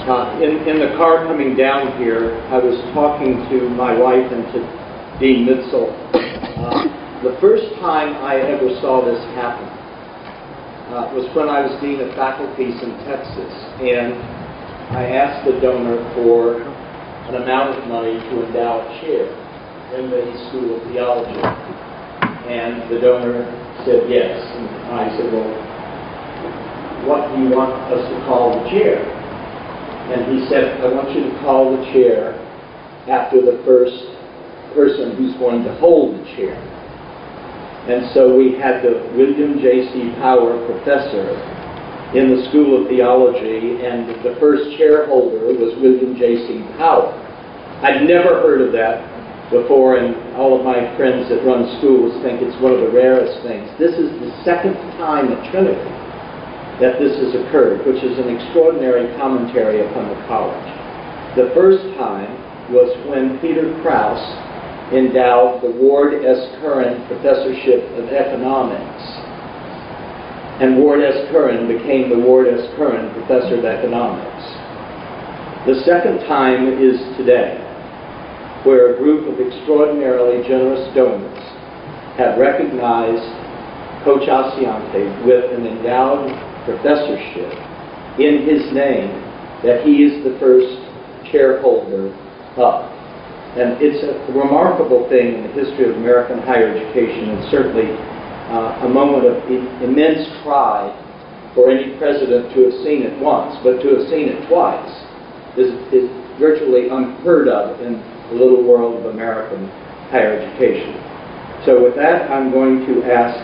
In the car coming down here, I was talking to my wife and to Dean Mitzel. The first time I ever saw this happen was when I was dean of faculties in Texas, and I asked the donor for an amount of money to endow a chair in the School of Theology, and the donor said yes. And I said, well, what do you want us to call the chair? And he said, I want you to call the chair after the first person who's going to hold the chair. And so we had the William J.C. Power professor in the School of Theology, and the first chair holder was William J.C. Power. I'd never heard of that before, and all of my friends that run schools think it's one of the rarest things. This is the second time at Trinity that this has occurred, which is an extraordinary commentary upon the college. The first time was when Peter Krause endowed the Ward S. Curran Professorship of Economics, and Ward S. Curran became the Ward S. Curran Professor of Economics. The second time is today, where a group of extraordinarily generous donors have recognized Coach Assaiante with an endowed professorship in his name, that he is the first chair holder up. And it's a remarkable thing in the history of American higher education, and certainly a moment of immense pride for any president to have seen it once, but to have seen it twice is virtually unheard of in the little world of American higher education. So with that, I'm going to ask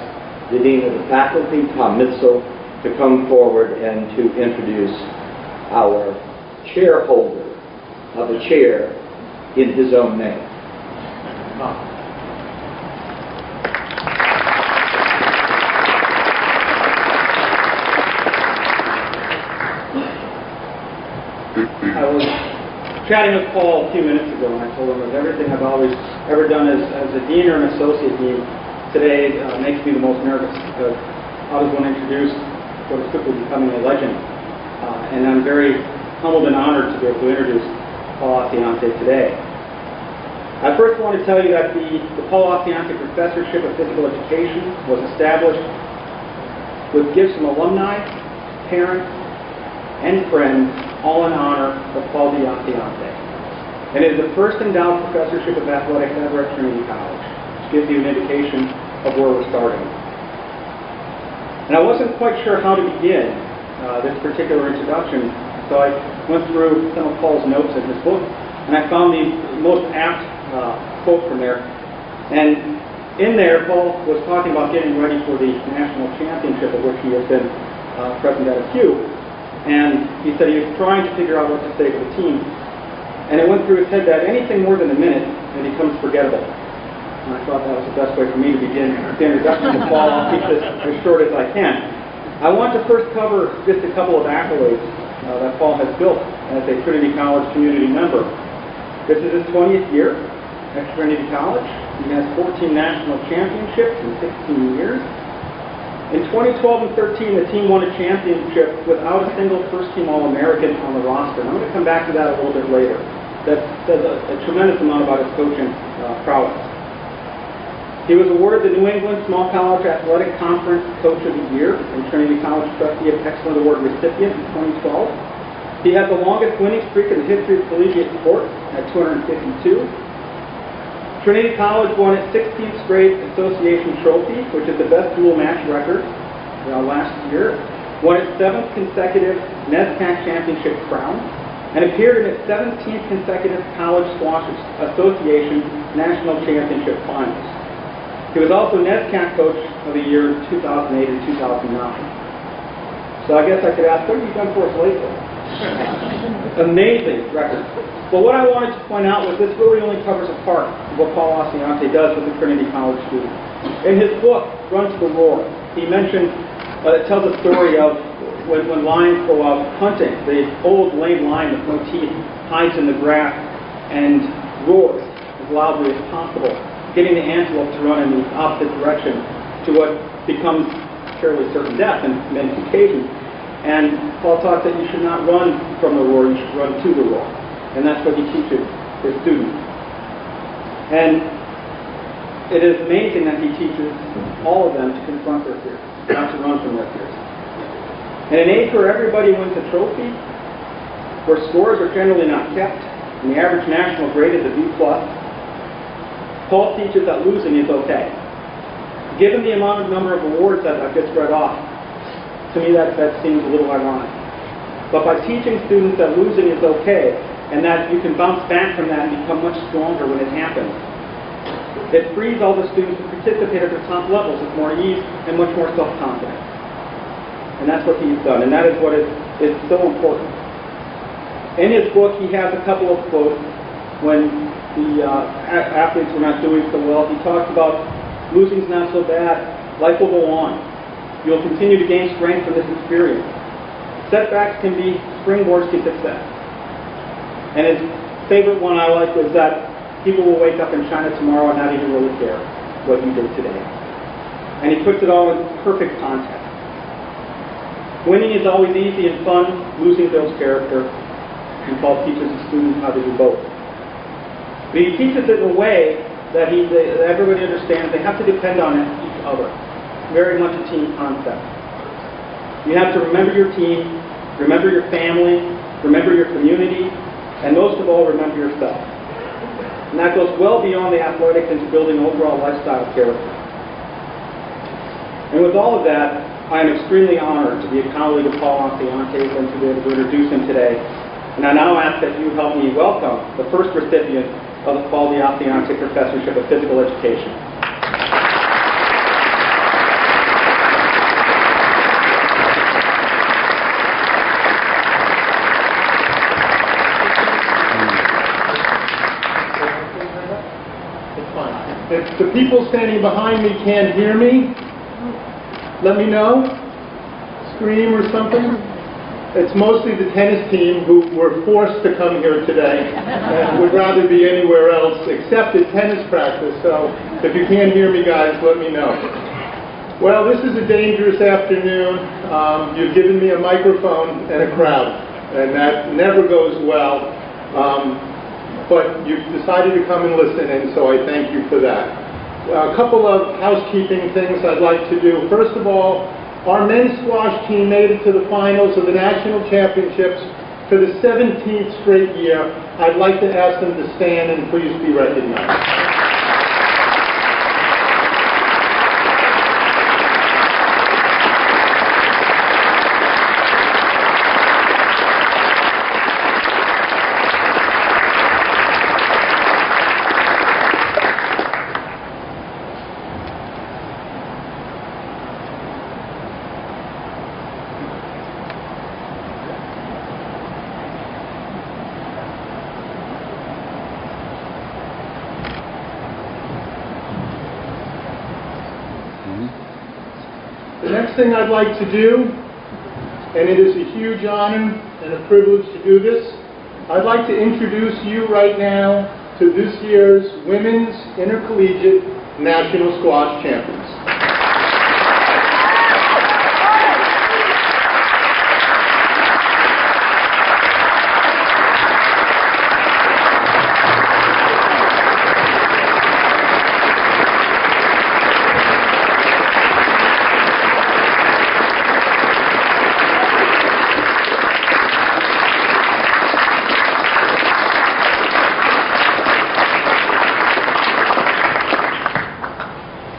the Dean of the Faculty, Tom Mitzel, to come forward and to introduce our chairholder of a chair in his own name. I was chatting with Paul a few minutes ago, and I told him that everything I've always ever done as a dean or an associate dean today makes me the most nervous, because I was one introduced what is quickly becoming a legend. And I'm very humbled and honored to be able to introduce Paul Assaiante today. I first want to tell you that the Paul Assaiante Professorship of Physical Education was established with gifts from alumni, parents, and friends, all in honor of Paul D. Assaiante. And it is the first endowed professorship of athletics ever at Trinity College, which gives you an indication of where we're starting. And I wasn't quite sure how to begin this particular introduction, so I went through some of Paul's notes in his book, and I found the most apt quote from there. And in there, Paul was talking about getting ready for the national championship, of which he has been present at a few. And he said he was trying to figure out what to say to the team. And it went through his head that anything more than a minute, it becomes forgettable. And I thought that was the best way for me to begin the introduction to Paul. I'll keep this as short as I can. I want to first cover just a couple of accolades that Paul has built as a Trinity College community member. This is his 20th year at Trinity College. He has 14 national championships in 16 years. In 2012 and 13, the team won a championship without a single first-team All-American on the roster. And I'm going to come back to that a little bit later. That says a tremendous amount about his coaching prowess. He was awarded the New England Small College Athletic Conference Coach of the Year and Trinity College Trustee of Excellent Award recipient in 2012. He has the longest winning streak in the history of collegiate sport at 252. Trinity College won its 16th straight association trophy, which is the best dual match record last year, won its 7th consecutive NESCAC championship crown, and appeared in its 17th consecutive College Squash Association National Championship Finals. He was also NESCAC Coach of the Year in 2008 and 2009. So I guess I could ask, what have you done for us lately? Amazing record. But what I wanted to point out was this really only covers a part of what Paul Assaiante does with the Trinity College students. In his book, Run to the Roar, he mentioned, it tells a story of when lions go out hunting. The old lame lion with no teeth hides in the grass and roars as loudly as possible, getting the antelope to run in the opposite direction to what becomes fairly certain death on many occasions. And Paul taught that you should not run from the roar, you should run to the roar. And that's what he teaches his students. And it is amazing that he teaches all of them to confront their fears, not to run from their fears. In an age where everybody wins a trophy, where scores are generally not kept, and the average national grade is a B+, Paul teaches that losing is okay. Given the number of awards that I've just read off, to me that seems a little ironic. But by teaching students that losing is okay, and that you can bounce back from that and become much stronger when it happens, it frees all the students who participate at their top levels with more ease and much more self-confidence. And that's what he's done, and that is what is so important. In his book, he has a couple of quotes when the athletes were not doing so well. He talks about losing's not so bad, life will go on. You'll continue to gain strength from this experience. Setbacks can be springboards to success. And his favorite one I like was that people will wake up in China tomorrow and not even really care what you did today. And he puts it all in perfect context. Winning is always easy and fun, losing builds character. And Paul teaches his students how to do both. But he teaches it in a way that everybody understands they have to depend on each other. Very much a team concept. You have to remember your team, remember your family, remember your community, and most of all, remember yourself. And that goes well beyond the athletics into building overall lifestyle character. And with all of that, I am extremely honored to be a colleague of Paul Assaiante and to be able to introduce him today. And I now ask that you help me welcome the first recipient of the Paul Assaiante Professorship of Physical Education. If the people standing behind me can't hear me, let me know. Scream or something. It's mostly the tennis team who were forced to come here today and would rather be anywhere else except at tennis practice. So if you can't hear me, guys, let me know. Well, this is a dangerous afternoon. You've given me a microphone and a crowd, and that never goes well. But you've decided to come and listen, and so I thank you for that. A couple of housekeeping things I'd like to do. First of all, our men's squash team made it to the finals of the national championships for the 17th straight year. I'd like to ask them to stand and please be recognized. The next thing I'd like to do, and it is a huge honor and a privilege to do this, I'd like to introduce you right now to this year's Women's Intercollegiate National Squash Champions.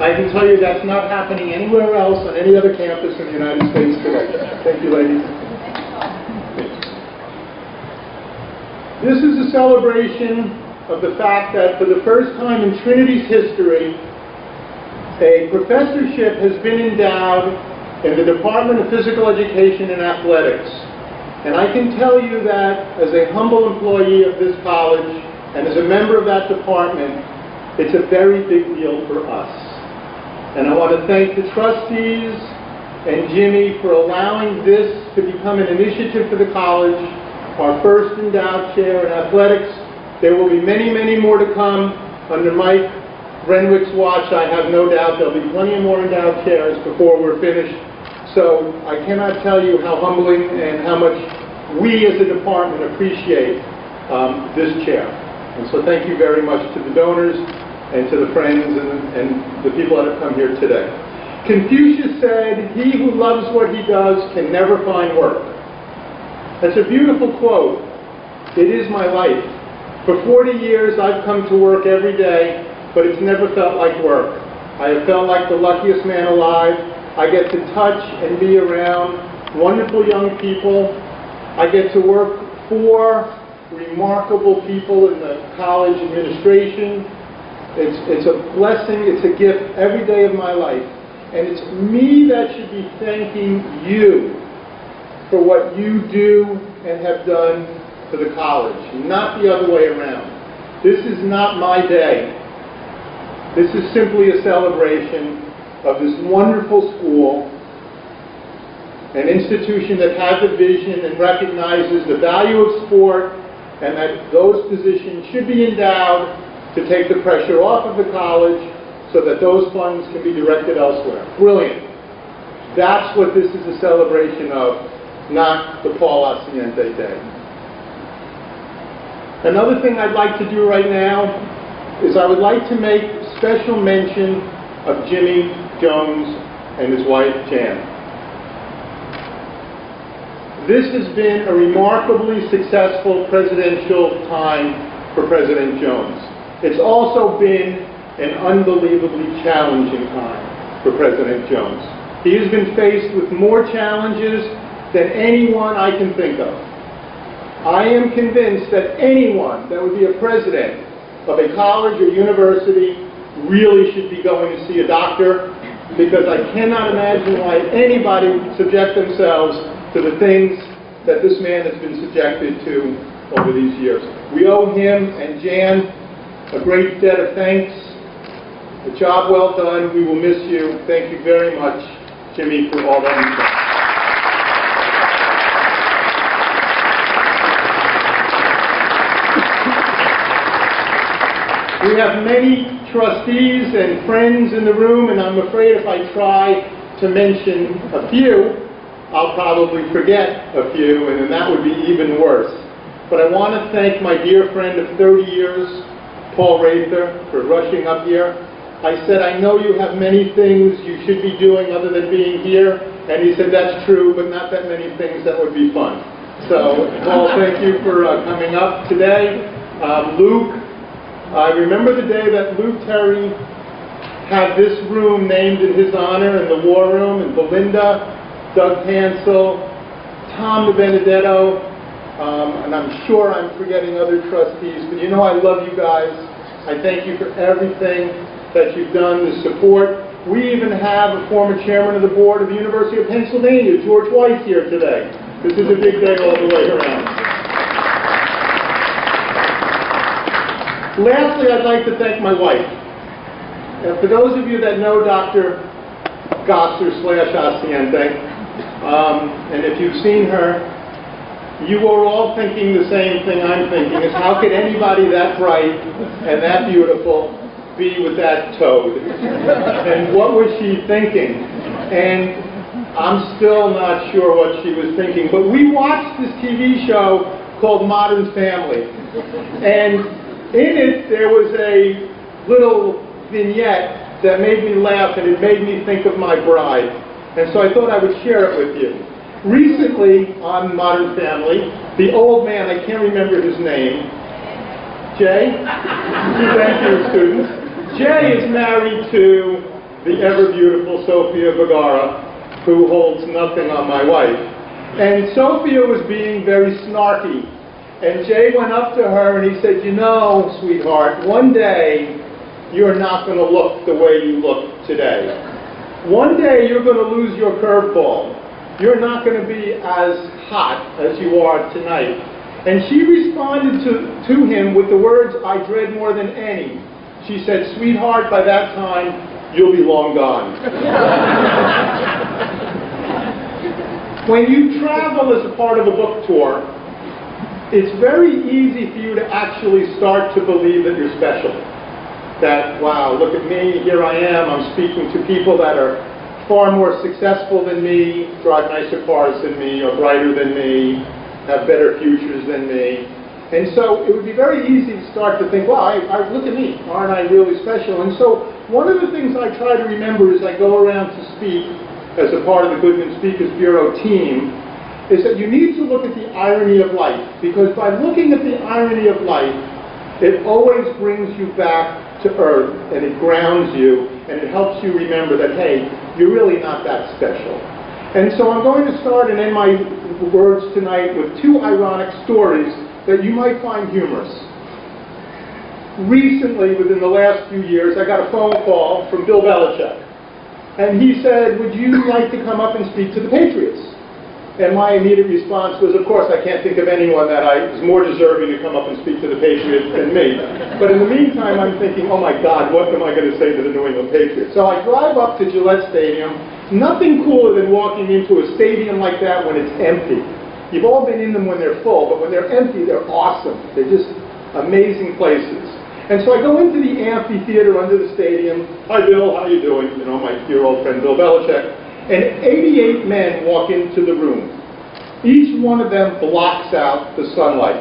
I can tell you that's not happening anywhere else on any other campus in the United States today. Thank you, ladies. This is a celebration of the fact that for the first time in Trinity's history, a professorship has been endowed in the Department of Physical Education and Athletics. And I can tell you that as a humble employee of this college and as a member of that department, it's a very big deal for us. And I want to thank the trustees and Jimmy for allowing this to become an initiative for the college, our first endowed chair in athletics. There will be many, many more to come under Mike Renwick's watch. I have no doubt there'll be plenty more endowed chairs before we're finished. So I cannot tell you how humbling and how much we as a department appreciate this chair. And so thank you very much to the donors and to the friends and the people that have come here today. Confucius said, "He who loves what he does can never find work." That's a beautiful quote. It is my life. For 40 years I've come to work every day, but it's never felt like work. I have felt like the luckiest man alive. I get to touch and be around wonderful young people. I get to work for remarkable people in the college administration. It's a blessing, it's a gift every day of my life. And it's me that should be thanking you for what you do and have done for the college, not the other way around. This is not my day. This is simply a celebration of this wonderful school, an institution that has a vision and recognizes the value of sport, and that those positions should be endowed to take the pressure off of the college so that those funds can be directed elsewhere. Brilliant. That's what this is a celebration of, not the Paul Assaiante Day. Another thing I'd like to do right now is I would like to make special mention of Jimmy Jones and his wife, Jan. This has been a remarkably successful presidential time for President Jones. It's also been an unbelievably challenging time for President Jones. He has been faced with more challenges than anyone I can think of. I am convinced that anyone that would be a president of a college or university really should be going to see a doctor, because I cannot imagine why anybody would subject themselves to the things that this man has been subjected to over these years. We owe him and Jan a great debt of thanks. A job well done. We will miss you. Thank you very much, Jimmy, for all that you've done. We have many trustees and friends in the room, and I'm afraid if I try to mention a few, I'll probably forget a few, and then that would be even worse. But I want to thank my dear friend of 30 years, Paul Rather, for rushing up here. I said, I know you have many things you should be doing other than being here, and he said, that's true, but not that many things that would be fun. So, Paul, thank you for coming up today. Luke, I remember the day that Luke Terry had this room named in his honor in the War Room, and Belinda, Doug Hansel, Tom DiBenedetto, and I'm sure I'm forgetting other trustees, but you know I love you guys. I thank you for everything that you've done, the support. We even have a former chairman of the board of the University of Pennsylvania, George White, here today. This is a big day all the way around. Lastly, I'd like to thank my wife. And for those of you that know Dr. Gosser/Assaiante, and if you've seen her, you are all thinking the same thing I'm thinking, is how could anybody that bright and that beautiful be with that toad? And what was she thinking? And I'm still not sure what she was thinking, but we watched this TV show called Modern Family, and in it there was a little vignette that made me laugh, and it made me think of my bride, and so I thought I would share it with you. Recently on Modern Family, the old man, I can't remember his name, Jay? Thank you, students. Jay is married to the ever-beautiful Sophia Vergara, who holds nothing on my wife. And Sophia was being very snarky. And Jay went up to her and he said, you know, sweetheart, one day you're not going to look the way you look today. One day you're going to lose your curveball. You're not going to be as hot as you are tonight. And she responded to him with the words I dread more than any. She said, sweetheart, by that time, you'll be long gone. When you travel as a part of a book tour, it's very easy for you to actually start to believe that you're special. That, wow, look at me, here I am, I'm speaking to people that are far more successful than me, drive nicer cars than me, are brighter than me, have better futures than me. And so it would be very easy to start to think, well, look at me, aren't I really special? And so one of the things I try to remember as I go around to speak as a part of the Goodman Speakers Bureau team is that you need to look at the irony of life, because by looking at the irony of life, it always brings you back to earth, and it grounds you, and it helps you remember that, hey, you're really not that special. And so I'm going to start and end my words tonight with two ironic stories that you might find humorous. Recently, within the last few years, I got a phone call from Bill Belichick. And he said, would you like to come up and speak to the Patriots? And my immediate response was, of course, I can't think of anyone that is more deserving to come up and speak to the Patriots than me. But in the meantime, I'm thinking, oh my God, what am I going to say to the New England Patriots? So I drive up to Gillette Stadium. Nothing cooler than walking into a stadium like that when it's empty. You've all been in them when they're full, but when they're empty, they're awesome. They're just amazing places. And so I go into the amphitheater under the stadium. Hi, Bill, how you doing? You know, my dear old friend Bill Belichick. And 88 men walk into the room. Each one of them blocks out the sunlight.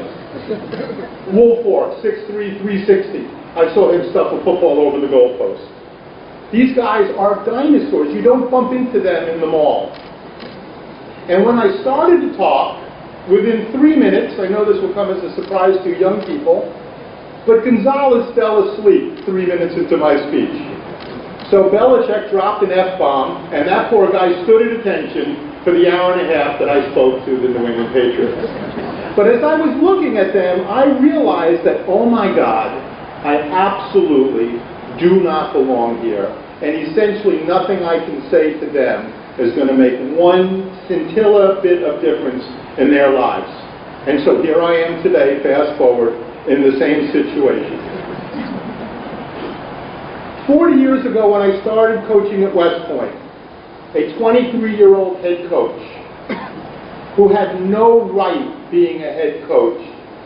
Wolfork, 6'3", 360. I saw him stuff a football over the goalpost. These guys are dinosaurs. You don't bump into them in the mall. And when I started to talk, within 3 minutes, I know this will come as a surprise to young people, but Gonzalez fell asleep 3 minutes into my speech. So Belichick dropped an F-bomb, and that poor guy stood at attention for the hour and a half that I spoke to the New England Patriots. But as I was looking at them, I realized that, oh my God, I absolutely do not belong here. And essentially nothing I can say to them is going to make one scintilla bit of difference in their lives. And so here I am today, fast forward, in the same situation. 40 years ago when I started coaching at West Point, a 23-year-old head coach who had no right being a head coach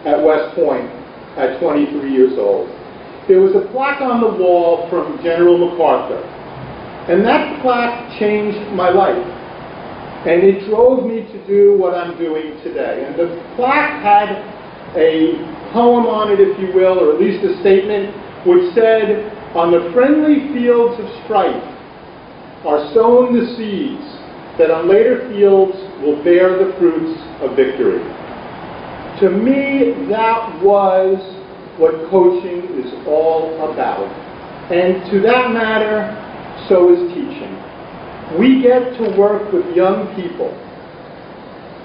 at West Point at 23 years old. There was a plaque on the wall from General MacArthur. And that plaque changed my life. And it drove me to do what I'm doing today. And the plaque had a poem on it, if you will, or at least a statement, which said, on the friendly fields of strife are sown the seeds that on later fields will bear the fruits of victory. To me, that was what coaching is all about. And to that matter, so is teaching. We get to work with young people,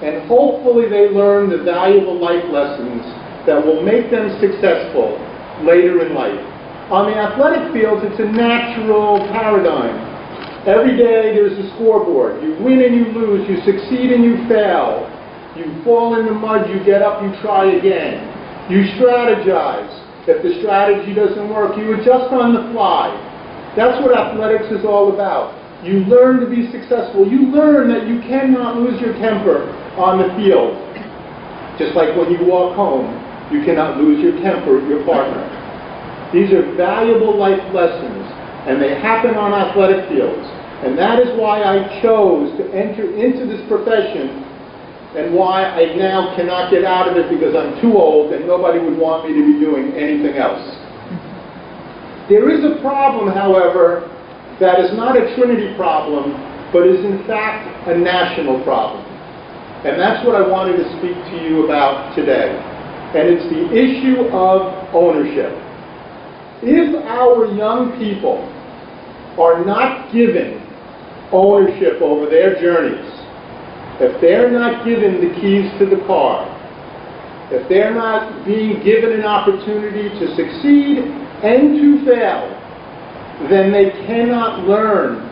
and hopefully they learn the valuable life lessons that will make them successful later in life. On the athletic fields, it's a natural paradigm. Every day there's a scoreboard. You win and you lose, you succeed and you fail. You fall in the mud, you get up, you try again. You strategize. If the strategy doesn't work, you adjust on the fly. That's what athletics is all about. You learn to be successful. You learn that you cannot lose your temper on the field. Just like when you walk home, you cannot lose your temper with your partner. These are valuable life lessons, and they happen on athletic fields. And that is why I chose to enter into this profession, and why I now cannot get out of it because I'm too old and nobody would want me to be doing anything else. There is a problem, however, that is not a Trinity problem, but is in fact a national problem. And that's what I wanted to speak to you about today. And it's the issue of ownership. If our young people are not given ownership over their journeys, if they're not given the keys to the car, if they're not being given an opportunity to succeed and to fail, then they cannot learn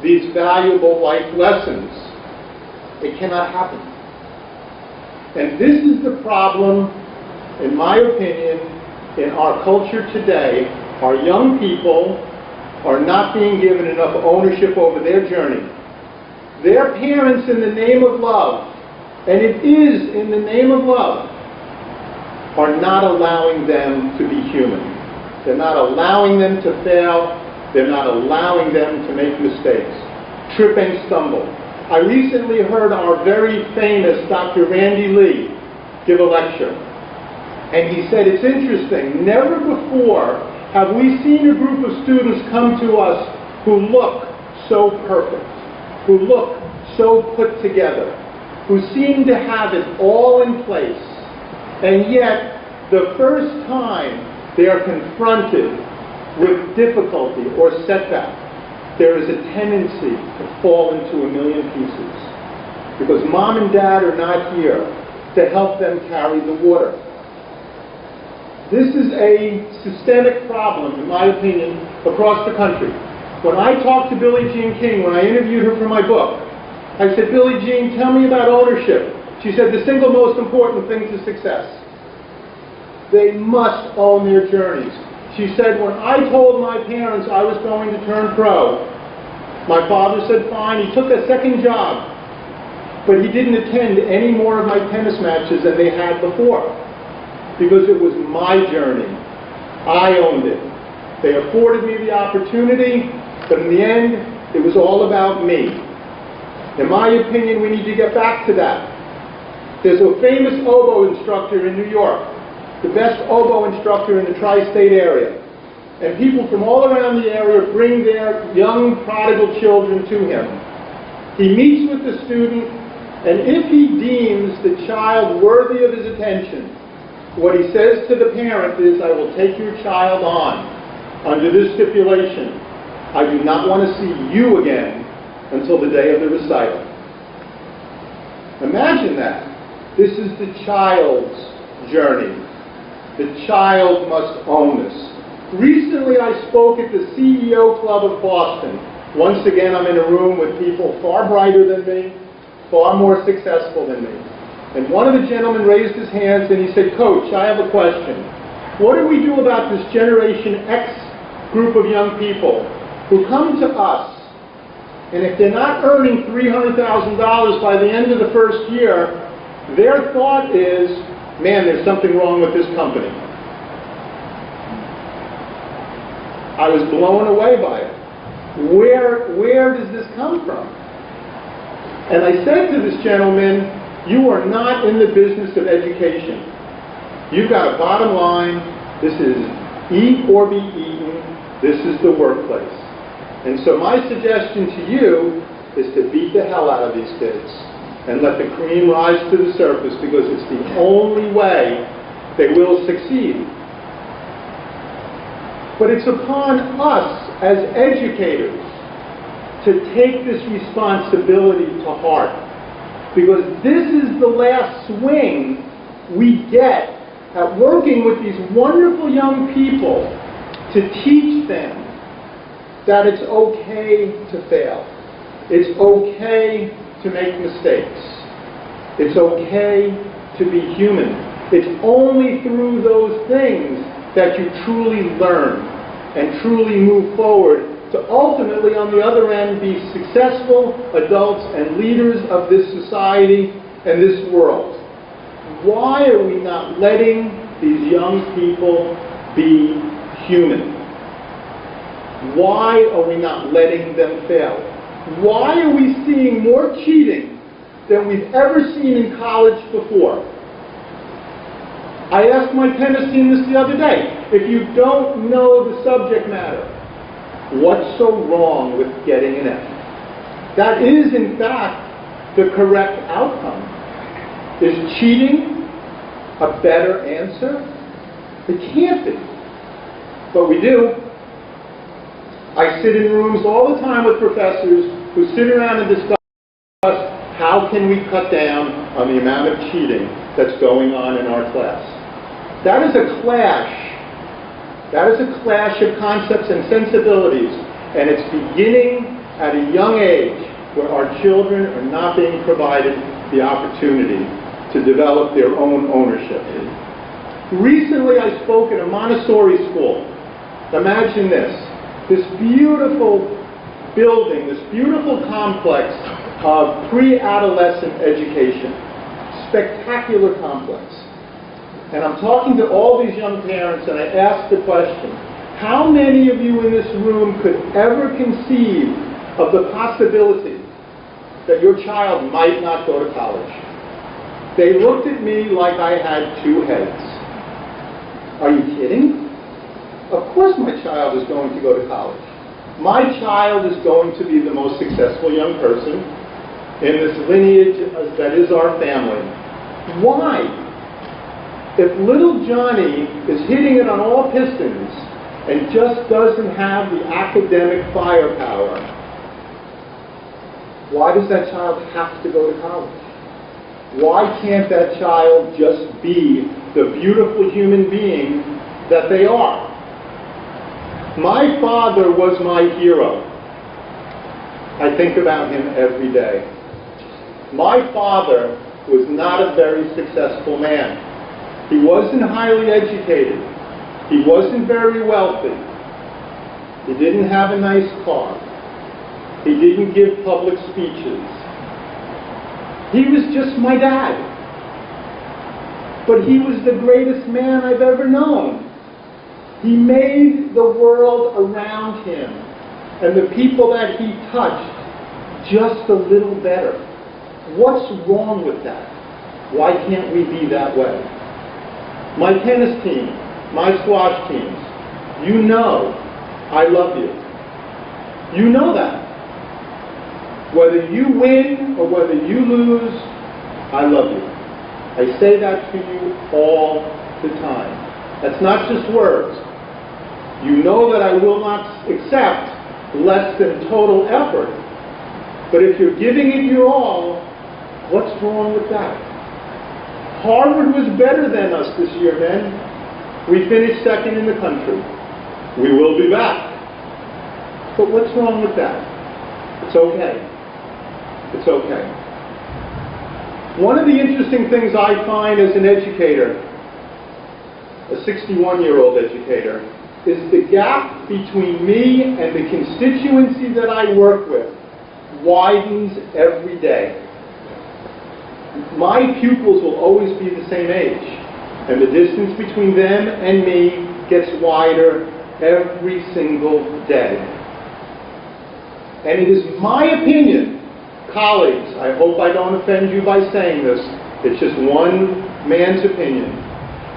these valuable life lessons. It cannot happen. And this is the problem, in my opinion, in our culture today. Our young people are not being given enough ownership over their journey. Their parents, in the name of love, and it is in the name of love, are not allowing them to be human. They're not allowing them to fail. They're not allowing them to make mistakes. trip and stumble. I recently heard our very famous Dr. Randy Lee give a lecture. And he said, it's interesting, never before have we seen a group of students come to us who look so perfect, who look so put together, who seem to have it all in place. And yet, the first time they are confronted with difficulty or setback, there is a tendency to fall into a million pieces because mom and dad are not here to help them carry the water. This is a systemic problem, in my opinion, across the country. When I talked to Billie Jean King, when I interviewed her for my book, I said, Billie Jean, tell me about ownership. She said, the single most important thing to success. They must own their journeys. She said, when I told my parents I was going to turn pro, my father said, fine. He took a second job, but he didn't attend any more of my tennis matches than they had before because it was my journey. I owned it. They afforded me the opportunity, but in the end, it was all about me. In my opinion, we need to get back to that. There's a famous oboe instructor in New York, the best oboe instructor in the tri-state area. And people from all around the area bring their young prodigal children to him. He meets with the student, and if he deems the child worthy of his attention, what he says to the parent is, I will take your child on under this stipulation. I do not want to see you again until the day of the recital. Imagine that. This is the child's journey. The child must own this. Recently, I spoke at the CEO Club of Boston. Once again, I'm in a room with people far brighter than me, far more successful than me. And one of the gentlemen raised his hands and he said, Coach, I have a question. What do we do about this Generation X group of young people who come to us, and if they're not earning $300,000 by the end of the first year, their thought is, man, there's something wrong with this company. I was blown away by it. Where does this come from? And I said to this gentleman, you are not in the business of education. You've got a bottom line. This is eat or be eaten. This is the workplace. And so my suggestion to you is to beat the hell out of these kids and let the cream rise to the surface because it's the only way they will succeed. But it's upon us as educators to take this responsibility to heart. Because this is the last swing we get at working with these wonderful young people to teach them that it's okay to fail. It's okay to make mistakes. It's okay to be human. It's only through those things that you truly learn and truly move forward to ultimately, on the other end, be successful adults and leaders of this society and this world. Why are we not letting these young people be human? Why are we not letting them fail? Why are we seeing more cheating than we've ever seen in college before? I asked my tennis team this the other day. If you don't know the subject matter, what's so wrong with getting an F? That is, in fact, the correct outcome. Is cheating a better answer? It can't be. But we do. I sit in rooms all the time with professors who sit around and discuss how can we cut down on the amount of cheating that's going on in our class. That is a clash. That is a clash of concepts and sensibilities, and it's beginning at a young age where our children are not being provided the opportunity to develop their own ownership. Recently, I spoke at a Montessori school. Imagine this beautiful building, this beautiful complex of pre-adolescent education. Spectacular complex. And I'm talking to all these young parents, and I ask the question, how many of you in this room could ever conceive of the possibility that your child might not go to college. They looked at me like I had two heads. Are you kidding? Of course my child is going to go to college. My child is going to be the most successful young person in this lineage that is our family. Why? If little Johnny is hitting it on all pistons and just doesn't have the academic firepower, why does that child have to go to college? Why can't that child just be the beautiful human being that they are? My father was my hero. I think about him every day. My father was not a very successful man. He wasn't highly educated. He wasn't very wealthy. He didn't have a nice car. He didn't give public speeches. He was just my dad. But he was the greatest man I've ever known. He made the world around him and the people that he touched just a little better. What's wrong with that? Why can't we be that way? My tennis team, my squash teams, you know I love you. You know that. Whether you win or whether you lose, I love you. I say that to you all the time. That's not just words. You know that I will not accept less than total effort. But if you're giving it your all, what's wrong with that? Harvard was better than us this year, men. We finished second in the country. We will be back. But what's wrong with that? It's okay. It's okay. One of the interesting things I find as an educator, a 61-year-old educator, is the gap between me and the constituency that I work with widens every day. My pupils will always be the same age, and the distance between them and me gets wider every single day. And it is my opinion, colleagues, I hope I don't offend you by saying this, it's just one man's opinion,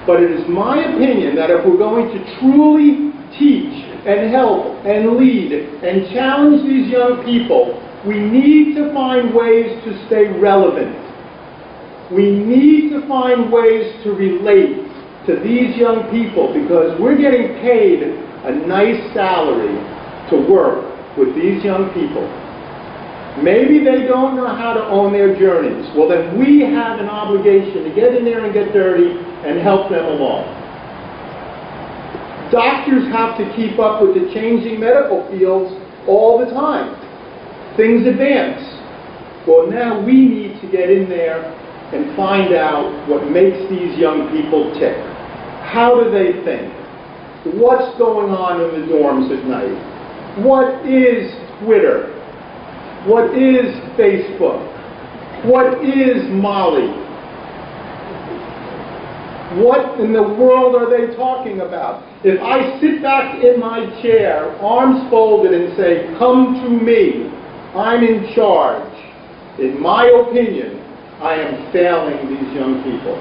but it is my opinion that if we're going to truly teach and help and lead and challenge these young people, we need to find ways to stay relevant. We need to find ways to relate to these young people because we're getting paid a nice salary to work with these young people. Maybe they don't know how to own their journeys. Well, then we have an obligation to get in there and get dirty and help them along. Doctors have to keep up with the changing medical fields all the time. Things advance. Well, now we need to get in there and find out what makes these young people tick. How do they think? What's going on in the dorms at night? What is Twitter? What is Facebook? What is Molly? What in the world are they talking about? If I sit back in my chair, arms folded, and say, "Come to me, I'm in charge," in my opinion, I am failing these young people.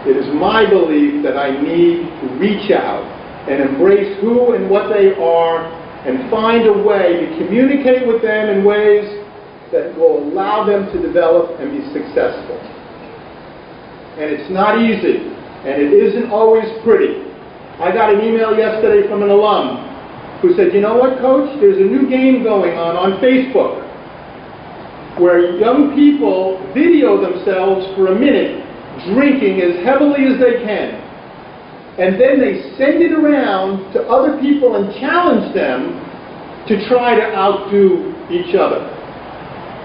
It is my belief that I need to reach out and embrace who and what they are and find a way to communicate with them in ways that will allow them to develop and be successful. And it's not easy, and it isn't always pretty. I got an email yesterday from an alum who said, "You know what, Coach? There's a new game going on Facebook where young people video themselves for a minute drinking as heavily as they can. And then they send it around to other people and challenge them to try to outdo each other."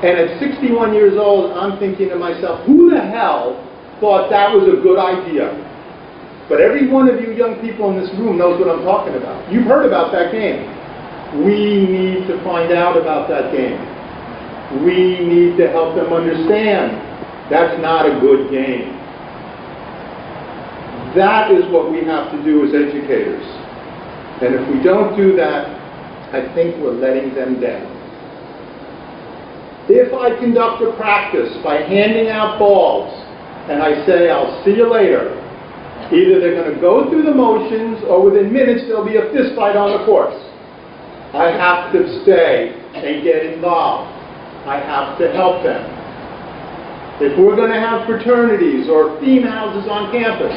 And at 61 years old, I'm thinking to myself, who the hell thought that was a good idea? But every one of you young people in this room knows what I'm talking about. You've heard about that game. We need to find out about that game. We need to help them understand that's not a good game. That is what we have to do as educators. And if we don't do that, I think we're letting them down. If I conduct a practice by handing out balls and I say, I'll see you later, either they're going to go through the motions or within minutes there'll be a fist fight on the course. I have to stay and get involved. I have to help them. If we're going to have fraternities or theme houses on campus,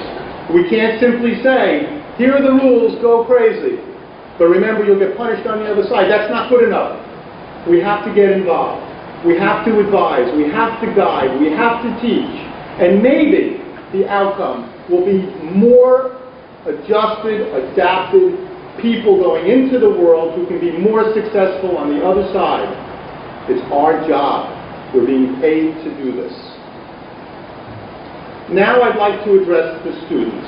we can't simply say, here are the rules, go crazy. But remember, you'll get punished on the other side. That's not good enough. We have to get involved. We have to advise. We have to guide. We have to teach. And maybe the outcome will be more adjusted, adapted people going into the world who can be more successful on the other side. It's our job. We're being paid to do this. Now I'd like to address the students,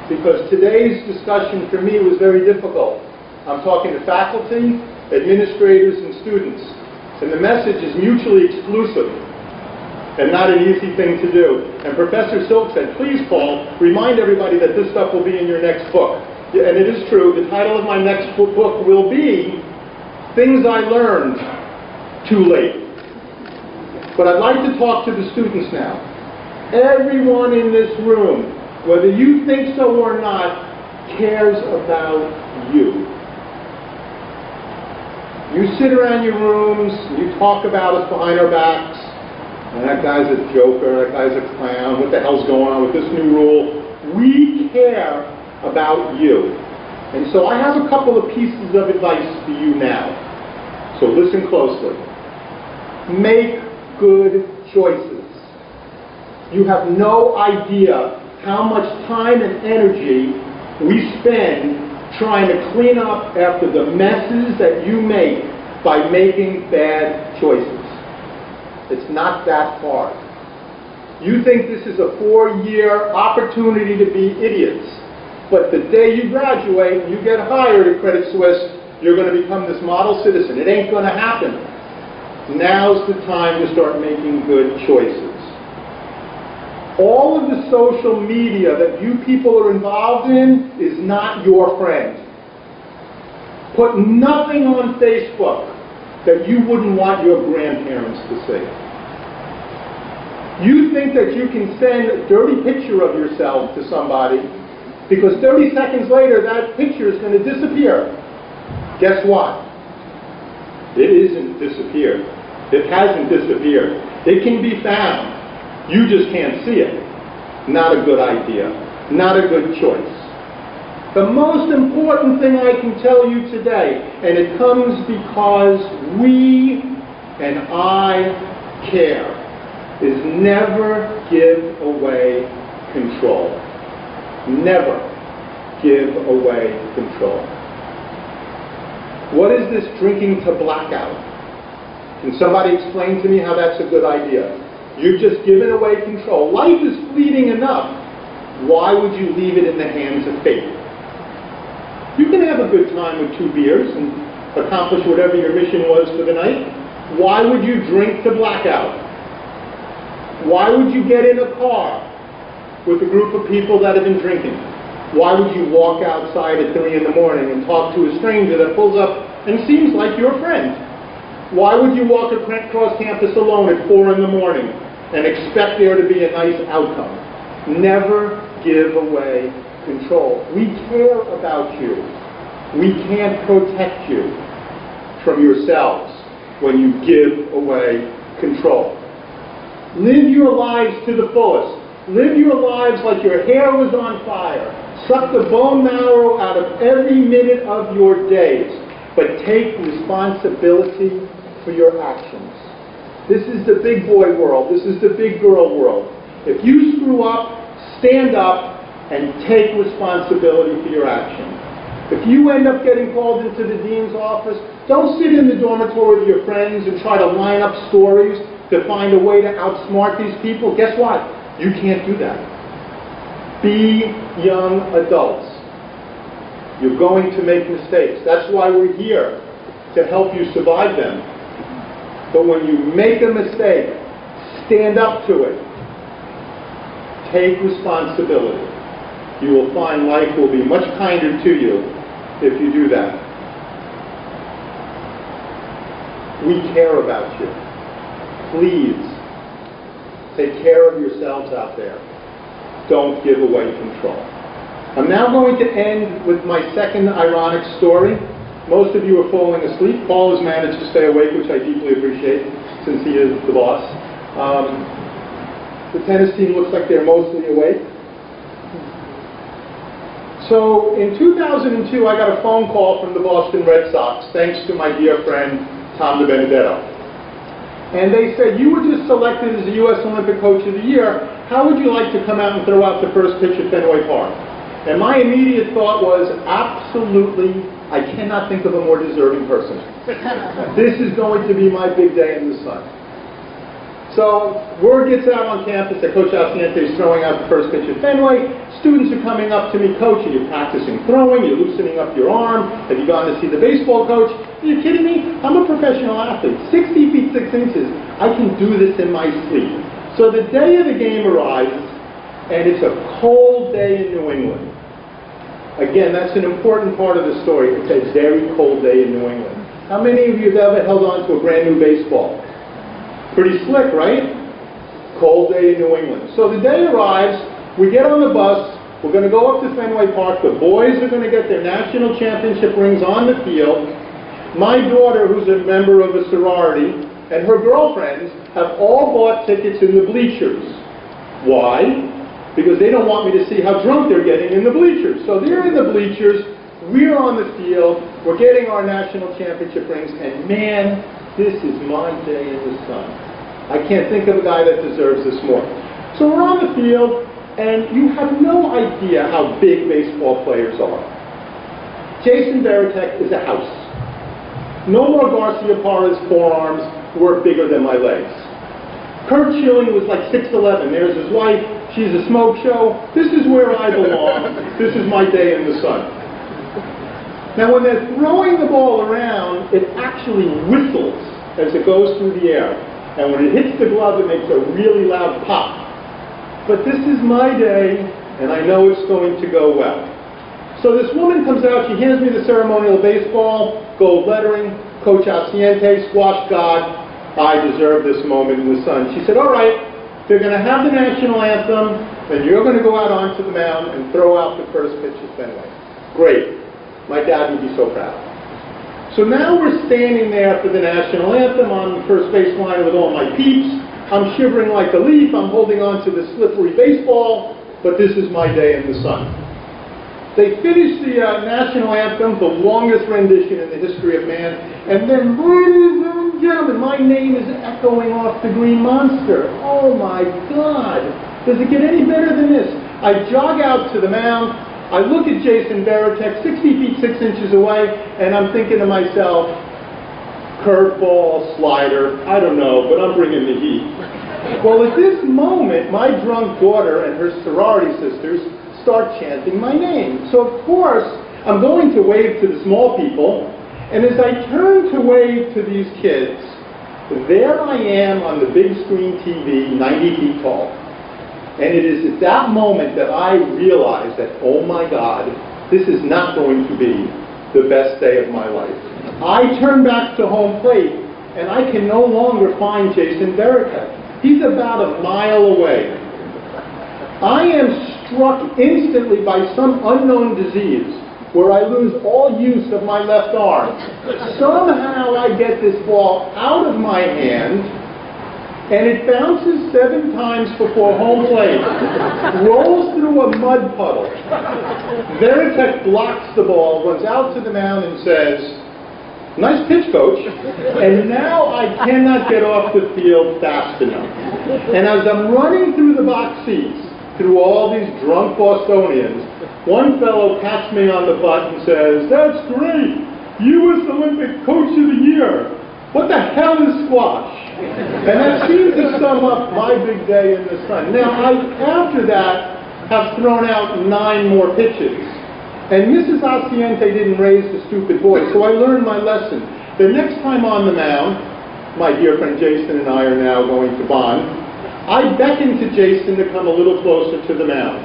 because today's discussion for me was very difficult. I'm talking to faculty, administrators, and students, and the message is mutually exclusive and not an easy thing to do. And Professor Silk said, please, Paul, remind everybody that this stuff will be in your next book. And it is true. The title of my next book will be Things I Learned Too Late. But I'd like to talk to the students now. Everyone in this room, whether you think so or not, cares about you. You sit around your rooms, you talk about us behind our backs, and that guy's a joker, that guy's a clown, what the hell's going on with this new rule? We care about you. And so I have a couple of pieces of advice for you now. So listen closely. Make good choices. You have no idea how much time and energy we spend trying to clean up after the messes that you make by making bad choices. It's not that hard. You think this is a 4-year opportunity to be idiots, but the day you graduate and you get hired at Credit Suisse, you're going to become this model citizen. It ain't going to happen. Now's the time to start making good choices. All of the social media that you people are involved in is not your friend. Put nothing on Facebook that you wouldn't want your grandparents to see. You think that you can send a dirty picture of yourself to somebody because 30 seconds later that picture is going to disappear. Guess what? It isn't disappeared. It hasn't disappeared. It can be found. You just can't see it. Not a good idea. Not a good choice. The most important thing I can tell you today, and it comes because we and I care, is never give away control. Never give away control. What is this drinking to blackout? Can somebody explain to me how that's a good idea? You've just given away control. Life is fleeting enough. Why would you leave it in the hands of fate? You can have a good time with 2 beers and accomplish whatever your mission was for the night. Why would you drink to blackout? Why would you get in a car with a group of people that have been drinking? Why would you walk outside at 3 in the morning and talk to a stranger that pulls up and seems like your friend? Why would you walk across campus alone at 4 in the morning and expect there to be a nice outcome? Never give away control. We care about you. We can't protect you from yourselves when you give away control. Live your lives to the fullest. Live your lives like your hair was on fire. Suck the bone marrow out of every minute of your days. But take responsibility for your actions. This is the big boy world. This is the big girl world. If you screw up, stand up and take responsibility for your actions. If you end up getting called into the dean's office, don't sit in the dormitory with your friends and try to line up stories to find a way to outsmart these people. Guess what? You can't do that. Be young adults. You're going to make mistakes. That's why we're here, to help you survive them. But when you make a mistake, stand up to it. Take responsibility. You will find life will be much kinder to you if you do that. We care about you. Please, take care of yourselves out there. Don't give away control. I'm now going to end with my second ironic story. Most of you are falling asleep. Paul has managed to stay awake, which I deeply appreciate, since he is the boss. The tennis team looks like they're mostly awake. So in 2002, I got a phone call from the Boston Red Sox, thanks to my dear friend, Tom DiBenedetto. And they said, you were just selected as the U.S. Olympic Coach of the Year. How would you like to come out and throw out the first pitch at Fenway Park? And my immediate thought was, absolutely, I cannot think of a more deserving person. This is going to be my big day in the sun. So word gets out on campus that Coach Assaiante is throwing out the first pitch at Fenway. Students are coming up to me, Coach, are you practicing throwing? You're loosening up your arm? Have you gone to see the baseball coach? Are you kidding me? I'm a professional athlete, 60 feet 6 inches. I can do this in my sleep. So the day of the game arrives, and it's a cold day in New England. Again, that's an important part of the story. It's a very cold day in New England. How many of you have ever held on to a brand new baseball? Pretty slick, right? Cold day in New England. So the day arrives, we get on the bus, we're going to go up to Fenway Park, the boys are going to get their national championship rings on the field. My daughter, who's a member of a sorority, and her girlfriends have all bought tickets in the bleachers. Why? Because they don't want me to see how drunk they're getting in the bleachers. So they're in the bleachers, we're on the field, we're getting our national championship rings, and man, this is my day in the sun. I can't think of a guy that deserves this more. So we're on the field, and you have no idea how big baseball players are. Jason Varitek is a house. No more Garcia Parra's forearms were bigger than my legs. Kurt Schilling was like 6'11". There's his wife. She's a smoke show. This is where I belong. This is my day in the sun. Now, when they're throwing the ball around, it actually whistles as it goes through the air. And when it hits the glove, it makes a really loud pop. But this is my day, and I know it's going to go well. So this woman comes out, she hands me the ceremonial baseball, gold lettering, Coach Assaiante, squash god, I deserve this moment in the sun. She said, all right, they're going to have the national anthem, and you're going to go out onto the mound and throw out the first pitch at Fenway. Great. My dad would be so proud. So now we're standing there for the national anthem on the first baseline with all my peeps. I'm shivering like a leaf. I'm holding on to the slippery baseball, but this is my day in the sun. They finished the national anthem, the longest rendition in the history of man, and then, ladies and gentlemen, my name is echoing off the Green Monster. Oh my God! Does it get any better than this? I jog out to the mound. I look at Jason Varitek, 60 feet 6 inches away, and I'm thinking to myself, curveball, slider, I don't know, but I'm bringing the heat. Well, at this moment, my drunk daughter and her sorority sisters start chanting my name. So, of course, I'm going to wave to the small people, and as I turn to wave to these kids, there I am on the big screen TV, 90 feet tall. And it is at that moment that I realize that, oh my God, this is not going to be the best day of my life. I turn back to home plate, and I can no longer find Jason Varitek. He's about a mile away. I am struck instantly by some unknown disease where I lose all use of my left arm. Somehow I get this ball out of my hand, and it bounces 7 times before home plate, rolls through a mud puddle. Varitek blocks the ball, runs out to the mound and says, nice pitch, coach. And now I cannot get off the field fast enough. And as I'm running through the box seats, through all these drunk Bostonians, one fellow pats me on the butt and says, that's great, U.S. Olympic Coach of the Year. What the hell is squash? And that seems to sum up my big day in the sun. Now, I, after that, have thrown out 9 more pitches. And Mrs. Assaiante didn't raise the stupid boy, so I learned my lesson. The next time on the mound, my dear friend Jason and I are now going to bond, I beckon to Jason to come a little closer to the mound.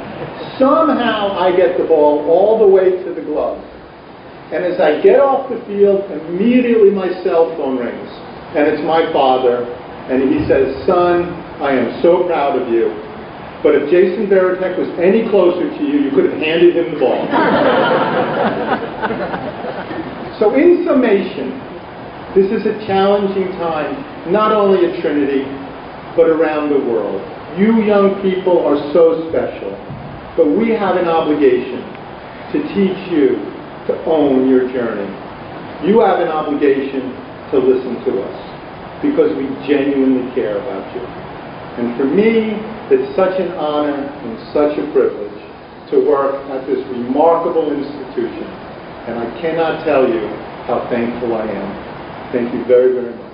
Somehow I get the ball all the way to the glove. And as I get off the field, immediately my cell phone rings. and it's my father, and he says, "Son, I am so proud of you, but if Jason Veritek was any closer to you, you could have handed him the ball." So in summation, this is a challenging time, not only at Trinity, but around the world. You young people are so special, but we have an obligation to teach you to own your journey. You have an obligation to listen to us, because we genuinely care about you. And for me, it's such an honor and such a privilege to work at this remarkable institution, and I cannot tell you how thankful I am. Thank you very, very much.